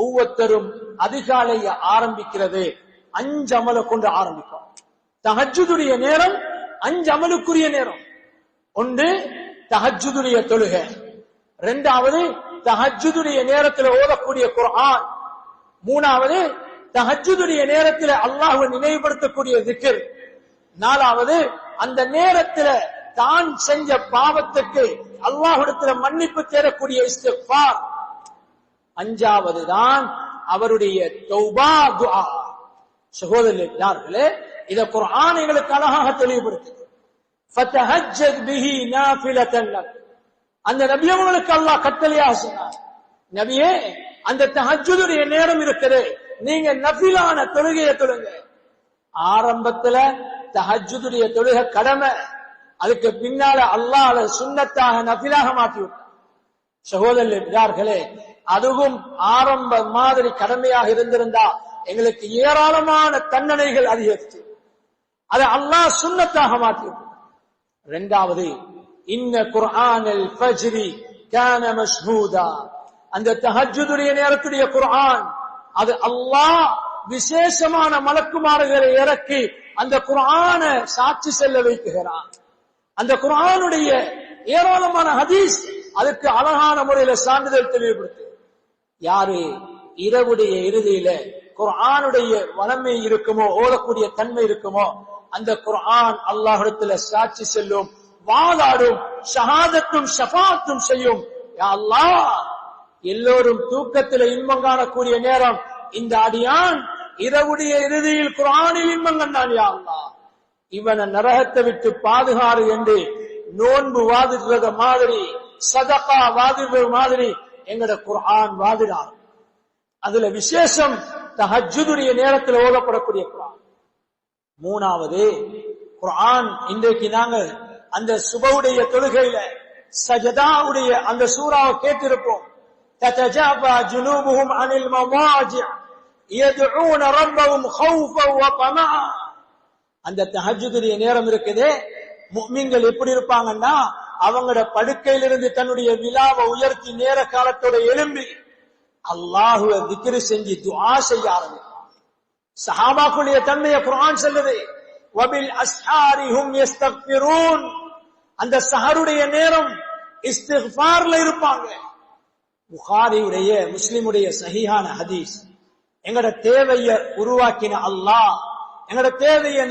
ஒவ்வொருத்தரும் அதிகாலைய ஆரம்பிக்கிறது 5 அமலை கொண்டு ஆரம்பிக்கும். தஹஜ்ஜுதுடைய நேரம் 5 அமலுக்குரிய நேரம். ஒன்று தஹஜ்ஜுதுடைய தொழுகை, இரண்டாவது தஹஜ்ஜுதுடைய நேரத்தில் ஓதக்கூடிய குர்ஆன், மூணாவது தஹஜ்ஜுதுடைய நேரத்தில் அல்லாஹ்வை நினைவுபடுத்தக்கூடிய zikr, நாலாவது அந்த நேரத்தில் தான் செஞ்ச பாவத்துக்கு அல்லாஹ்விடத்தில் மன்னிப்பு தேடக்கூடிய இஸ்திக்ஃபார், அஞ்சாவது தான் அவருடைய தௌபா துஆ. சகோதரர்களே, இத குர்ஆன் எங்களுக்கு அழகாக தெளிவுபடுத்துது. ஃபதஹஜ்ஜத் பிஹி நாஃபிலத்தன் லக். அந்த நபி அவர்களுக்கு அல்லாஹ் கட்டளையாக சொன்னார், நபியே அந்த தஹஜ்ஜுதுடைய நேரம் இருக்குது, நீங்க நஃபிலான தொழுகையை தொழுங்க. ஆரம்பத்துல தஹஜ்ஜுதுடைய தொழுகை கடமை, அதுக்கு பின்னால அல்லாஹ் சுன்னத்தாக நஃபிலாக மாற்றி விட்டார். சகோதரர்களே, அதுவும் ஆரம்ப மாதிரி கடமையாக இருந்திருந்தா எங்களுக்கு ஏராளமான தண்டனைகள் அதிகரித்து, அதை அல்லாஹ் சுன்னத்தாக மாற்றி விட்டார். இரண்டாவது, இன்ன குர்ஆனல் ஃபஜ்ரி கான மஷ்ஹூதா. அந்த தஹஜ்ஜுதுடைய நேரத்துடைய குர்ஆன், அது அல்லாஹ் விசேஷமான மலக்குமார்களை இறக்கி அந்த குர்ஆனை சாட்சி செல்ல வைக்குகிறான். அந்த குர்ஆனுடைய ஏராளமான ஹதீஸ் அதுக்கு அழகான முறையில சான்றிதழ் தெளிவுபடுத்து. யாரு இரவுடைய இறுதியில குர்ஆனுடைய வளமை இருக்குமோ, ஓதக்கூடிய தன்மை இருக்குமோ, அந்த குர்ஆன் அல்லாஹ்விடத்துல சாட்சி செல்லும், வாதாடும், ஷஹாதத்தும் ஷஃபாத்தும் செய்யும். யா அல்லாஹ், எல்லோரும் தூக்கத்தில் இன்பம் காணக்கூடிய நேரம் இந்த அடியான் இரவுடைய இறுதியில் குர்ஆனில் இன்பம் கண்டான். யா அல்லாஹ், இவனை நரகத்தை விட்டு பாதுகாறு என்று நோன்பு வாதிடுறத மாதிரி, சதகா வாதிடுறது மாதிரி எங்கட குர்ஆன் வாதிடார். அதுல விசேஷம் தஹஜ்ஜுதுடைய நேரத்தில் ஓதப்படக்கூடிய குர்ஆன். மூணாவது, குர்ஆன் இன்றைக்கு நாங்க அந்த சுபவுடைய தொழுகையில சஜதாவுடைய அந்த சூறாவை கேட்டிருப்போம். ததஜாபா ஜுனூபுஹும் அனில் மவாஜி' யதுஊன ரப்பஹும் ஹௌஃபன் வ தமஆ. அந்த தஹஜ்ஜுதுடைய நேரம் இருக்குதே, முஃமின்கள் எப்படி இருப்பாங்கன்னா, அவங்களோட படுக்கையிலிருந்து தன்னுடைய விலாவை உயர்த்தி நேர காலத்தோட எழும்பி அல்லாஹ்வை திக்ர் செஞ்சு துஆ செய்ய ஆரம்பிப்பாங்க. சஹாபாக்களுடைய தன்மையை குர்ஆன் சொல்லுது, வபில் அஸ்ஹாரி ஹும் யஸ்தக்ஃபிரூன். அந்த சஹருடைய நேரம் இஸ்திக்ஃபார்ல இருப்பாங்க. புகாரியுடைய முஸ்லிமுடைய சஹீஹான ஹதீஸ். எங்கட தேவையை உருவாக்கின அல்லாஹ், எங்கட தேவையை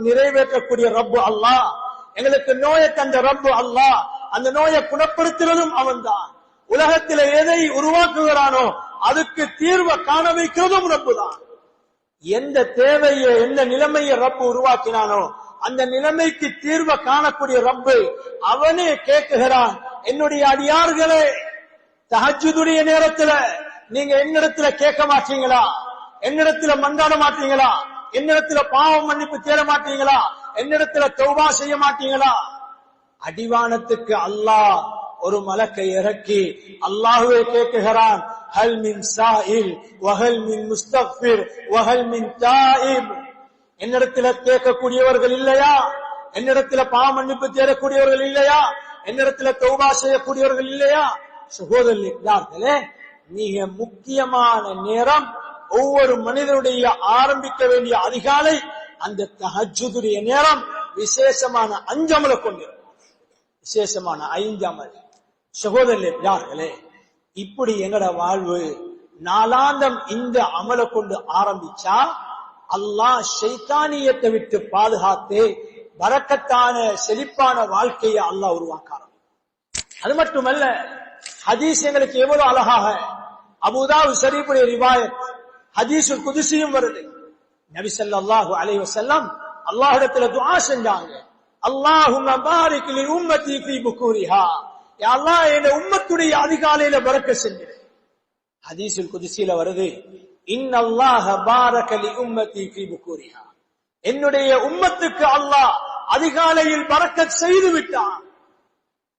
நிறைவேற்றக்கூடிய ரப்பு அல்லாஹ், எங்களுக்கு நோயை தந்த ரப்பு அல்லாஹ், அந்த நோயை குணப்படுத்துறதும் அவன் தான். உலகத்தில் எதை உருவாக்குகிறானோ அதுக்கு தீர்வை காண வைக்கிறதும் ரப்பு தான். எந்த தேவையை, எந்த நிலைமையை ரப்பு உருவாக்கினானோ அந்த நிலைமைக்கு தீர்வை காணக்கூடிய ரப்பு அவனே கேட்குகிறான், என்னுடைய அடியார்களே, தஹஜ்ஜுதுடைய நேரத்துல நீங்க என்னிடத்துல கேட்க மாட்டீங்களா? என்னிடத்துல மன்றாட மாட்டீங்களா? என்னிடத்துல பாவம் மன்னிப்பு தேட மாட்டீங்களா? என்னிடத்துல தௌபா செய்ய மாட்டீங்களா? அடிவானத்துக்கு அல்லாஹ் ஒரு மலக்கை இறக்கி அல்லாஹ்வே கேட்குகிறான், ஹல் மின் சாயில் வஹல் மின் முஸ்தக்ஃபிர் வஹல் மின் தாயிப். என்னிடத்துல கேட்கக்கூடியவர்கள் இல்லையா? என்னிடத்துல பாவ மன்னிப்பு தேடக்கூடியவர்கள் இல்லையா? என்னிடத்துல தௌபா செய்யக்கூடியவர்கள் இல்லையா? சகோதரர்களே, மிக முக்கியமான நேரம் ஒவ்வொரு மனிதனுடைய ஆரம்பிக்க வேண்டிய அதிகாலை அந்த தஹஜ்ஜுதுடைய நேரம் விசேஷமான 5 அமலை கொண்டிருக்கும். விசேஷமான 5 அமல். சகோதரர்களே, இப்படி எங்கட வாழ்வு நாளாந்தம் இந்த அமலை கொண்டு ஆரம்பிச்சா அல்லாஹ் ஷைத்தானியத்தை விட்டு பாதுகாத்து பரக்கத்தான செழிப்பான வாழ்க்கையை அல்லாஹ் உருவாக்கார். அது மட்டுமல்ல, ஹதீஸ் எங்களுக்கு எவ்வளவு அழகாக அபூதாவுத் ஷரீஃபுடைய ரிவாயத் ஹதீஸுல் குதுஸியும் வருது. நபி ஸல்லல்லாஹு அலைஹி வஸல்லம் அல்லாஹ்விடத்துல துஆ செஞ்சாங்க, அல்லாஹும்ம பாரிக் லி உம்மத்தி ஃபீ புகூரிஹா. யா அல்லாஹ், என் உம்மத்துடைய அதிகாலையில பரக்கத் செஞ்சு. ஹதீஸுல் குதுஸில வருது, இன்னல்லாஹ பாரக லி உம்மத்தி ஃபீ புகூரிஹா. என்னுடைய உம்மத்துக்கு அல்லாஹ் அதிகாலையில் பரக்கத் செய்து விட்டான்.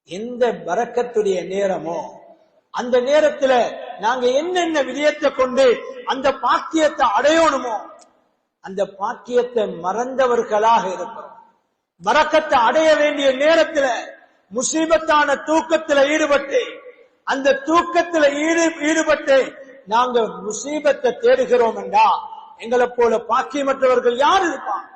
எந்த பரக்கத்துடைய நேரமோ அந்த நேரத்துல நாங்க என்னென்ன விடயத்தை கொண்டு அந்த பாக்கியத்தை அடையணுமோ அந்த பாக்கியத்தை மறந்தவர்களாக இருக்கிறோம். பரக்கத்தை அடைய வேண்டிய நேரத்துல முசீபத்தான தூக்கத்துல ஈடுபட்டு அந்த தூக்கத்துல ஈடுபட்டு நாங்க முசீபத்தை தேடுகிறோம் என்றா எங்களை போல பாக்கியமற்றவர்கள் யார் இருப்பாங்க?